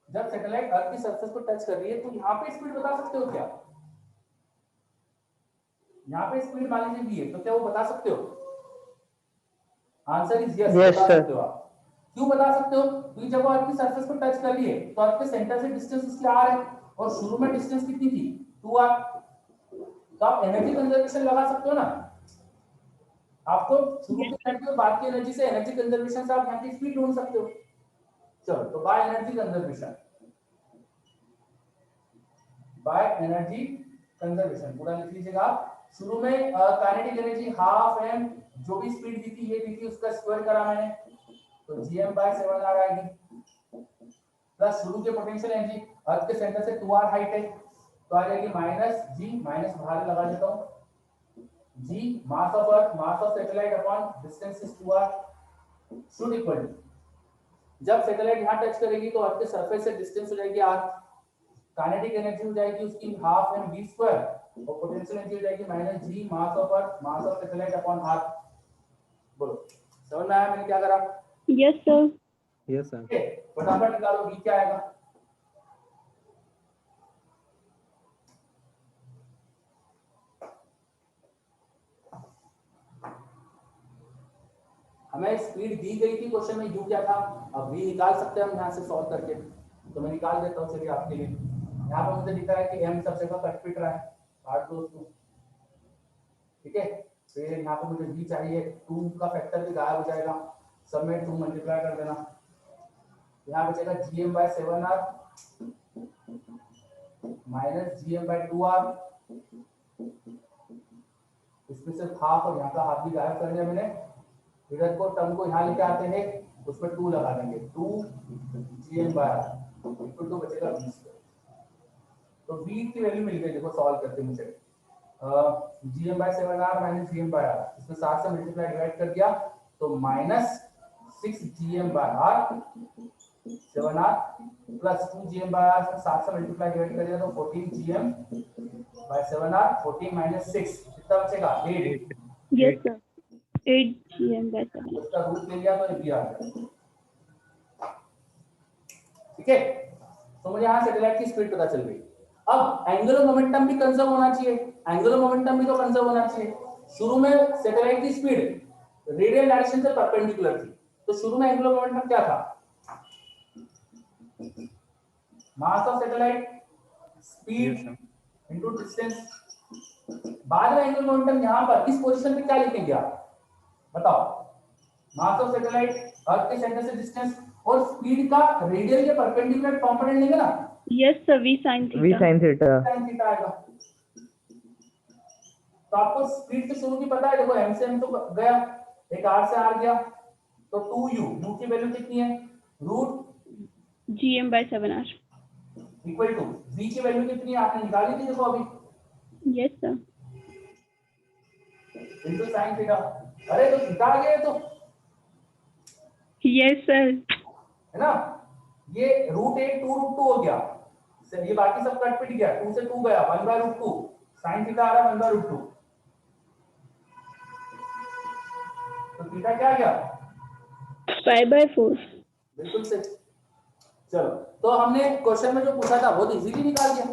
जब सैटेलाइट अर्थ की सरफेस को टच कर रही है तो यहाँ पे स्पीड बता सकते हो क्या? यहाँ पे स्पीड मान लीजिए भी है, तो क्या वो बता सकते हो? आंसर इज यस, बता सकते हो आप। क्यों बता सकते हो? क्योंकि जब वो अर्थ की सरफेस को टच कर रही है तो अर्थ के सेंटर से डिस्टेंस उसकी r है, और शुरू में डिस्टेंस कितनी थी? 2r। तो आप एनर्जी कंजर्वेशन लगा सकते हो ना। आपको शुरू की एनर्जी और बाद की एनर्जी से, एनर्जी कंजर्वेशन से आप यहाँ की स्पीड ढूंढ सकते हो। चलो, तो by energy conservation, by energy conservation पूरा लिख लीजिएगा आप। शुरू में काइनेटिक एनर्जी हाफ एम, जो भी स्पीड दी थी ये दी थी, उसका स्क्वायर करा मैंने, तो gm/7r आएगी, प्लस शुरू के पोटेंशियल एनर्जी, अर्थ के सेंटर से 2r हाइट है तो आ जाएगी माइनस g, माइनस बाहर लगा देता हूं, g mass of earth, mass of satellite upon distance is 2r should equal to, जब सैटेलाइट यहां टच करेगी तो अर्थ के सरफेस से डिस्टेंस हो जाएगी r, काइनेटिक एनर्जी हो जाएगी उसकी हाफ एम v स्क्वायर, और पोटेंशियल एनर्जी हो जाएगी minus g mass of earth, mass of satellite upon r। बोलो, समझ में आया मैंने क्या करा? Yes sir. Yes sir. फटाफट निकालो, v क्या आएगा? हमें स्पीड दी गई थी क्वेश्चन में, u क्या था? अब v निकाल सकते हैं हम यहाँ से सॉल्व करके, तो मैं निकाल देता हूँ चलिए आपके लिए। यहाँ पर मुझे दिख रहा है कि m सब जगह कट पिट रहा है, काट दो उसको, ठीक है। फिर यहाँ पे मुझे v चाहिए, 2 का फैक्टर भी गायब हो जाएगा, सब में 2 मल्टीप्लाई कर देना, यहाँ बचेगा gm/7r माइनस gm/2r, इसमें सिर्फ हाफ और यहाँ का हाफ भी गायब कर दिया मैंने। इधर को टर्म को यहाँ लेके आते हैं, उसमें 2 लगा देंगे, 2 gm/r इक्वल टू बचेगा v स्क्वायर। तो v की वैल्यू मिल गई, देखो सॉल्व करते मुझे, gm/7r माइनस gm/r, इसमें 7 से मल्टीप्लाई डिवाइड कर दिया तो minus 6 gm/r 7r plus 2 gm/r, 7 से मल्टीप्लाई डिवाइड कर दिया तो 14 gm/7r, 14 माइनस 6 कितना बचेगा? 8। Yes sir, 8 gm/7r। उसका रूट ले लिया तो ये भी आ गया, ठीक है। तो मुझे यहाँ सैटेलाइट की स्पीड पता चल गई। अब एंगुलर मोमेंटम भी कंजर्व होना चाहिए, एंगुलर मोमेंटम भी तो कंजर्व होना चाहिए। शुरू में सैटेलाइट की स्पीड रेडियल डायरेक्शन से परपेंडिकुलर थी, तो शुरू में एंगुलर मोमेंटम क्या था? मास of satellite, speed into distance. बाद में एंगुलर मोमेंटम यहाँ पर इस पोजीशन पे क्या लिखेंगे आप बताओ? मास ऑफ सैटेलाइट, अर्थ के सेंटर से डिस्टेंस और स्पीड का रेडियल के परपेंडिकुलर कंपोनेंट लेंगे ना। Yes sir, v sin theta. sin theta आएगा। तो आपको स्पीड तो शुरू की पता है, देखो m से m तो गया, एक r से r गया, तो 2u, u की वैल्यू कितनी है? Root gm/7r। Equal to v की वैल्यू कितनी है आपने निकाली थी देखो अभी, yes sir. Into sin theta. अरे तो थीटा आ गया तो, यस सर। है ना, ये √8 2√2 हो गया, ये बाकी सब कट पिट गया, 2 से 2 गया, 1/√2, sin थीटा आ रहा है 1/√2, तो थीटा क्या आ गया, 5/4। बिल्कुल सही। चलो, तो हमने क्वेश्चन में जो पूछा था बहुत इजीली निकाल दिया,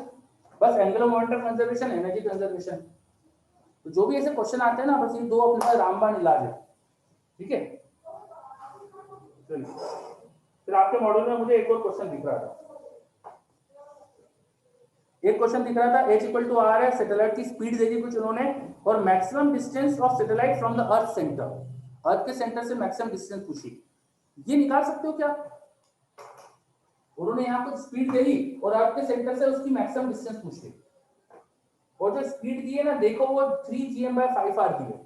बस angular momentum conservation, energy conservation, तो जो भी ऐसे क्वेश्चन आते हैं ना, बस ये दो अपने पास रामबाण इलाज है, ठीक है। चलिए, फिर आपके मॉड्यूल में मुझे एक और क्वेश्चन दिख रहा था, एक क्वेश्चन दिख रहा था h इक्वल टू r है, सैटेलाइट की स्पीड दे दी कुछ उन्होंने, और maximum distance of satellite from the earth centre, earth के सेंटर से मैक्सिमम डिस्टेंस पूछी, ये निकाल सकते हो क्या, उन्होंने यहाँ कुछ स्पीड दे दी और अर्थ के सेंटर से उसकी मैक्सिमम डिस्टेंस पूछी, और जो स्पीड दी है ना देखो वो 3gm/5r दी है,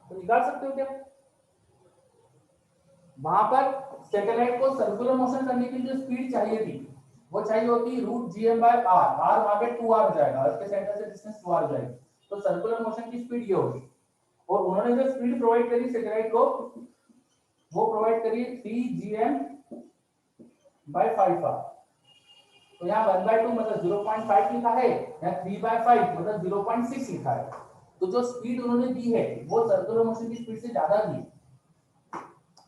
तो निकाल सकते हो क्या, वहां पर सैटेलाइट को सर्कुलर मोशन करने के लिए जो स्पीड चाहिए थी वो चाहिए होती √gm/r, r वहां पे 2r हो जाएगा, अर्थ के सेंटर से डिस्टेंस 2r हो जाएगी, तो सर्कुलर मोशन की स्पीड ये होगी, और उन्होंने जो स्पीड प्रोवाइड करी सैटेलाइट को वो प्रोवाइड करी 3gm/5r, तो यहाँ 1/2 मतलब 0.5 लिखा है, यहाँ 3/5 मतलब 0.6 लिखा है, तो जो स्पीड उन्होंने दी है वो सर्कुलर मोशन की स्पीड से ज्यादा दी है।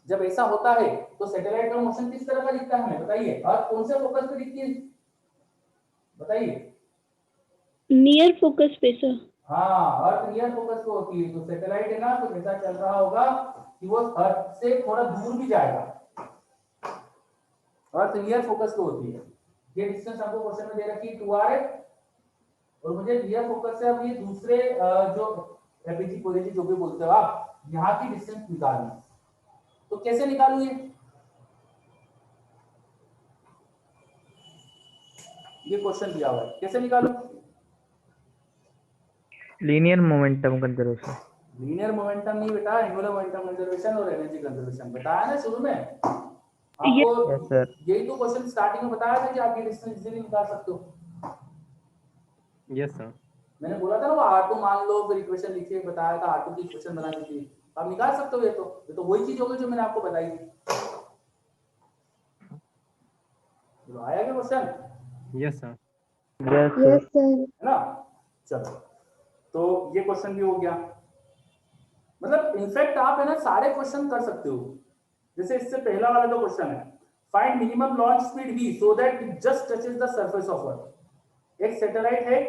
जब ऐसा होता है तो सैटेलाइट का मोशन किस तरह का दिखता है हमें बताइए, अर्थ कौन से फोकस पे दिखती है बताइए, नियर फोकस पे सर। हाँ अर्थ नियर फोकस पे होती है, तो सैटेलाइट है ना तो ऐसा चल रहा होगा कि वो अर्थ से थोड़ा दूर भी जाएगा, अर्थ नियर फोकस पे होती है, ये डिस्टेंस आपको क्वेश्चन में दे रखी है 2r है, और मुझे नियर फोकस से अब ये दूसरे जो एपीजी पोजीशन जो भी बोलते हो आप, यहाँ की डिस्टेंस निकालनी है, तो कैसे निकालू ये क्वेश्चन दिया हुआ है, कैसे निकालू, linear momentum conservation. Linear momentum नहीं बेटा, एंगुलर मोमेंटम कंजर्वेशन और एनर्जी कंजर्वेशन बताया ना शुरू में आपको, यस सर। यही तो क्वेश्चन स्टार्टिंग में बताया था कि आप ये डिस्टेंस इजीली निकाल सकते हो, यस सर। मैंने बोला था ना वो r2 मान लो, फिर इक्वेशन लिखिए, बताया था r2 की इक्वेशन बना दी थी, आप निकाल सकते हो, ये तो वही चीज होगी जो मैंने आपको बताई थी, तो आया क्या question, yes sir. Yes sir. है ना। चलो, तो ये क्वेश्चन भी हो गया, मतलब इनफैक्ट आप है ना सारे क्वेश्चन कर सकते हो, जैसे इससे पहला वाला जो क्वेश्चन है, find minimum launch speed v so that it just touches the surface of earth, एक सैटेलाइट है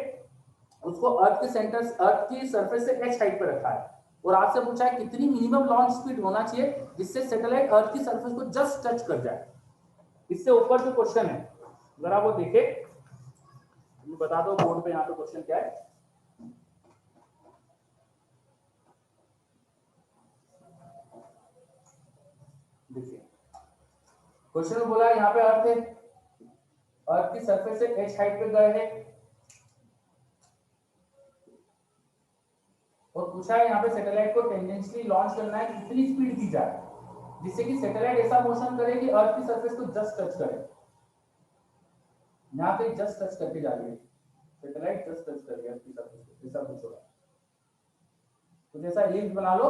उसको अर्थ के सेंटर, अर्थ की सरफेस से h हाइट पर रखा है, और आपसे पूछा है कितनी मिनिमम लॉन्च स्पीड होना चाहिए जिससे सैटेलाइट अर्थ की सरफेस को जस्ट टच कर जाए, इससे ऊपर जो क्वेश्चन है अगर आप वो देखे, मैं बता दो बोर्ड पे यहाँ पे क्वेश्चन क्या है, देखिए क्वेश्चन में बोला यहाँ पे अर्थ है, अर्थ की सरफेस से h हाइट पे गए हैं, और पूछा है यहाँ पे सैटेलाइट को टेंजेंशियली लॉन्च करना है, कितनी स्पीड दी जाए जिससे कि सैटेलाइट ऐसा मोशन करे कि अर्थ की सरफेस को जस्ट टच करे, यहाँ पे जस्ट टच करके जा रही है सैटेलाइट, जस्ट टच कर रही है अर्थ की सरफेस को, ऐसा कुछ होगा, तो जैसा इमेज बना लो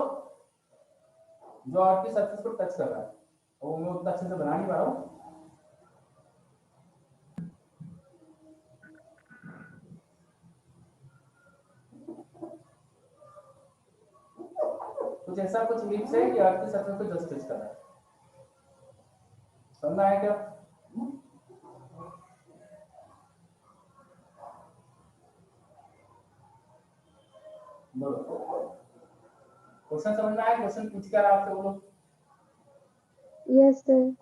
जो अर्थ की सरफेस को टच कर रहा है, और मैं उतना अच्छे से बना नहीं पा रहा हूँ, कुछ ऐसा कुछ लिंक्स है कि अर्थ की सरफेस को जस्ट टच कर रहा है, समझ आया क्या, क्वेश्चन समझ में आया, क्वेश्चन पूछ क्या रहा आपसे बोलो, यस सर। है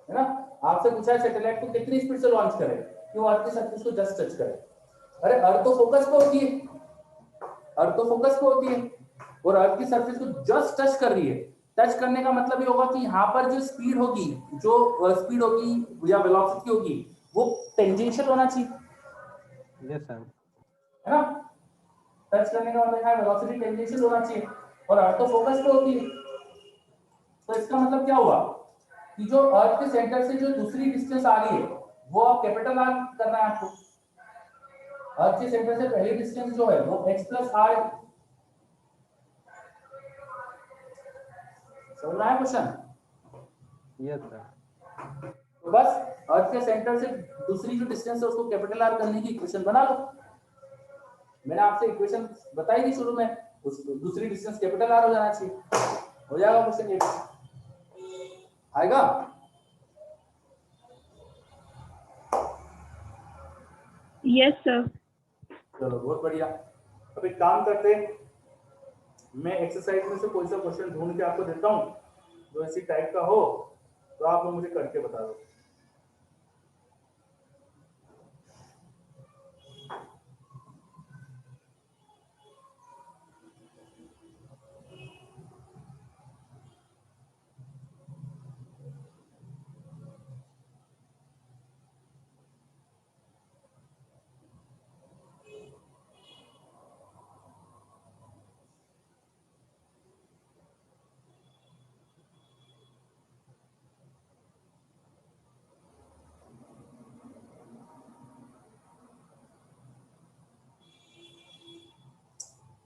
ना, आपसे पूछा है सैटेलाइट को कितनी स्पीड से लॉन्च करें क्यों अर्थ की सरफेस को जस्ट टच करे, अरे अर्थ तो फोकस पे होती है, अर्थ तो फोकस पे होती है, और अर्थ की सरफेस को जस्ट टच कर रही है, टच करने का मतलब ये होगा कि यहाँ पर जो स्पीड होगी, जो स्पीड होगी या वेलोसिटी होगी वो टेंजेंशियल होना चाहिए, यस सर। है ना, टच करने का मतलब है वेलोसिटी टेंजेंशियल होना चाहिए, और अर्थ तो फोकस पे होती है, तो इसका मतलब क्या हुआ कि जो अर्थ के सेंटर से जो दूसरी डिस्टेंस आ रही है वो आप कैपिटल आर करना है आपको। अर्थ के सेंटर से पहली डिस्टेंस जो है वो x प्लस आर। समझ रहा है क्वेश्चन? Yes sir. तो बस अर्थ के सेंटर से दूसरी जो डिस्टेंस है उसको कैपिटल आर करने की इक्वेशन बना लो। मैंने आपसे इक्वेशन बताई थी शुरू में, उस दूसरी डिस्टेंस कैपिटल आर हो जाना चाहिए। हो जाएगा क्वेश्चन ये आएगा। Yes sir. चलो बहुत बढ़िया। अब एक काम करते हैं, मैं एक्सरसाइज में से कोई सा क्वेश्चन ढूंढ के आपको देता हूँ जो इसी टाइप का हो, तो आप लोग मुझे करके बता दो।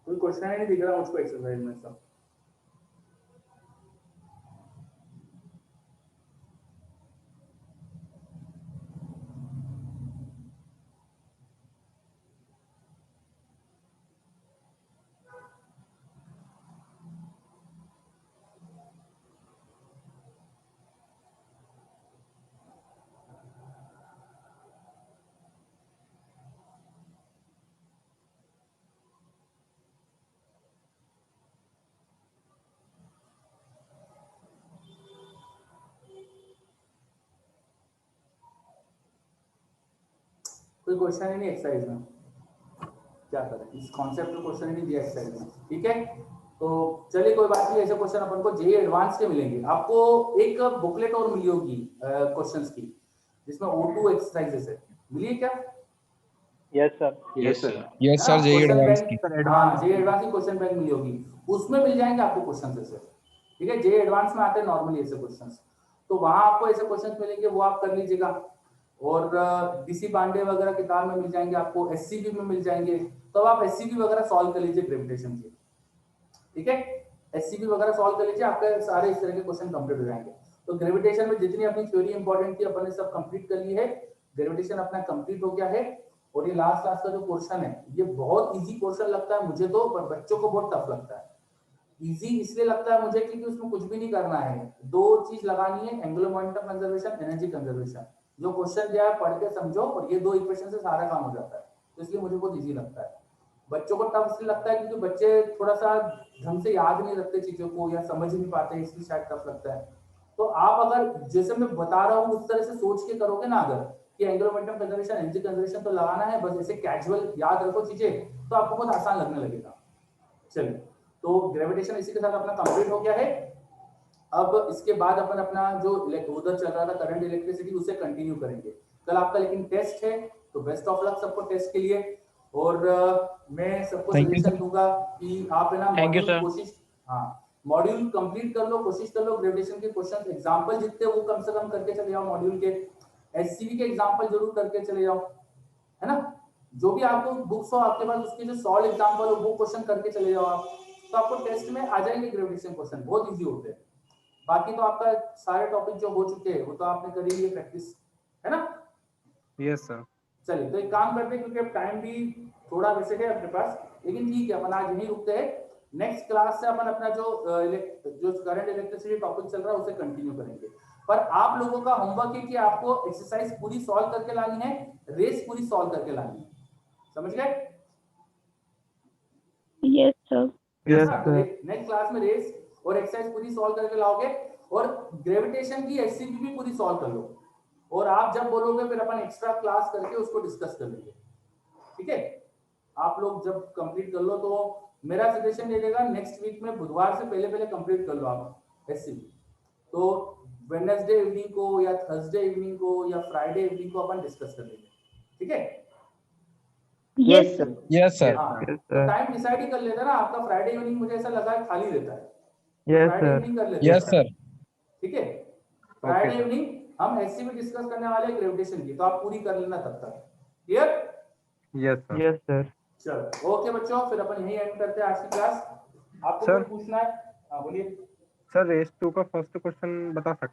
कोई क्वेश्चन ही नहीं दिख रहा मुझको एक्सरसाइज में सब। कोई क्वेश्चन ही नहीं एक्सरसाइज में, क्या करें? इस कॉन्सेप्ट में क्वेश्चन ही नहीं दिया एक्सरसाइज में। ठीक है, तो चलिए कोई बात नहीं, ऐसे क्वेश्चन अपन को जेईई एडवांस के मिलेंगे। आपको एक बुकलेट और मिली होगी क्वेश्चंस की, जिसमें O2 एक्सरसाइजेस है, मिली क्या? Yes sir. Yes sir. Yes sir, JEE advance की। हाँ, जेईई एडवांस की क्वेश्चन बैंक मिली होगी, उसमें मिल जाएंगे आपको क्वेश्चंस ऐसे। ठीक है, जेईई एडवांस में आते हैं नॉर्मली ऐसे क्वेश्चंस, तो वहां आपको ऐसे क्वेश्चंस मिलेंगे, वो आप कर लीजिएगा। और डीसी पांडे वगैरह किताब में मिल जाएंगे आपको, एससीबी में मिल जाएंगे, तो आप एससीबी वगैरह सॉल्व कर लीजिए ग्रेविटेशन के। ठीक है, एससीबी वगैरह सॉल्व कर लीजिए, आपके सारे इस तरह के क्वेश्चन कंप्लीट हो जाएंगे। तो ग्रेविटेशन में जितनी अपनी थ्योरी इंपॉर्टेंट थी अपन ने सब कंप्लीट कर ली है, ग्रेविटेशन अपना कंप्लीट हो गया है। और ये लास्ट क्लास का जो क्वेश्चन है ये बहुत इजी क्वेश्चन लगता है मुझे तो, पर बच्चों को बहुत टफ लगता है। इजी इसलिए लगता है मुझे क्योंकि उसमें कुछ भी नहीं करना है, दो चीज लगानी है, angular momentum conservation, energy conservation. जो क्वेश्चन दिया है पढ़ के समझो, और ये दो इक्वेशन से सारा काम हो जाता है, तो इसलिए मुझे बहुत इजी लगता है। बच्चों को टफ इसलिए लगता है क्योंकि बच्चे थोड़ा सा ढंग से याद नहीं रखते चीजों को या समझ नहीं पाते, इसलिए शायद टफ लगता है। तो आप अगर जैसे मैं बता रहा हूँ उस तरह से सोच के करोगे ना, अगर कि angular momentum conservation, energy conservation तो लगाना है, बस ऐसे कैजुअल याद रखो चीजें, तो आपको बहुत आसान लगने लगेगा। चलिए, तो ग्रेविटेशन इसी के साथ अपना कंप्लीट हो गया है। अब इसके बाद अपन अपना जो उधर चल रहा था करंट इलेक्ट्रिसिटी उसे कंटिन्यू करेंगे। कल आपका लेकिन टेस्ट है, तो बेस्ट ऑफ लक सबको टेस्ट के लिए। और मैं सबको Thank you, सजेशन sir. दूंगा कि आप है ना Thank you, मॉड्यूल sir. कोशिश, हाँ मॉड्यूल कंप्लीट कर लो, कोशिश कर लो ग्रेविटेशन के क्वेश्चन एग्जांपल जितने वो कम से कम करके चले जाओ मॉड्यूल के। एससीबी के एग्जांपल जरूर करके चले जाओ, है ना। जो भी आपको बुक्स हो आपके पास, उसके जो सॉल्व एग्जांपल हो वो क्वेश्चन करके चले जाओ आप, तो आपको टेस्ट में आ जाएंगे ग्रेविटेशन क्वेश्चन, बहुत इजी होते हैं। बाकी तो आपका सारे टॉपिक जो हो चुके हैं वो तो आपने करी ली है प्रैक्टिस, है ना। Yes sir. चलिए, तो एक काम करते हैं, क्योंकि अब टाइम भी थोड़ा वैसे है अपने पास, लेकिन ठीक है अपन आज यहीं रुकते हैं। नेक्स्ट क्लास से अपन अपना जो करंट इलेक्ट्रिसिटी टॉपिक चल रहा है उसे कंटिन्यू करेंगे। पर आप लोगों का होमवर्क है कि आपको एक्सरसाइज पूरी सॉल्व करके लानी है, रेस पूरी सॉल्व करके लानी है, समझ गए? Yes sir. Yes sir. Next class में रेस और एक्सरसाइज पूरी सॉल्व करके लाओगे, और ग्रेविटेशन की एससीबी भी पूरी सॉल्व कर लो, और आप जब बोलोगे फिर अपन एक्स्ट्रा क्लास करके उसको डिस्कस कर लेंगे। ठीक है, आप लोग जब कंप्लीट कर लो तो मेरा सजेशन ये रहेगा नेक्स्ट वीक में बुधवार से पहले पहले कंप्लीट कर लो आप एससीबी। तो वेडनेसडे इवनिंग को या थर्सडे इवनिंग को या फ्राइडे इवनिंग को अपन डिस्कस कर लेंगे। ठीक है, yes yes sir. Yes sir. हाँ टाइम डिसाइड ही कर लेते ना आपका, फ्राइडे इवनिंग मुझे ऐसा लगा है खाली रहता है, यस फ्राइडे सर। इवनिंग कर लेते यस हैं। सर। ठीक है, फ्राइडे sir. इवनिंग हम ऐसे भी डिस्कस करने वाले हैं ग्रेविटेशन की, तो आप पूरी कर लेना तब तक। Clear? Yes, sir. Yes sir. चलो ओके बच्चों, फिर अपन यही एंड करते हैं आज की क्लास। आपको Sir. कुछ पूछना है? हाँ बोलिए। सर रेस 2 का फर्स्ट क्वेश्चन बता सकते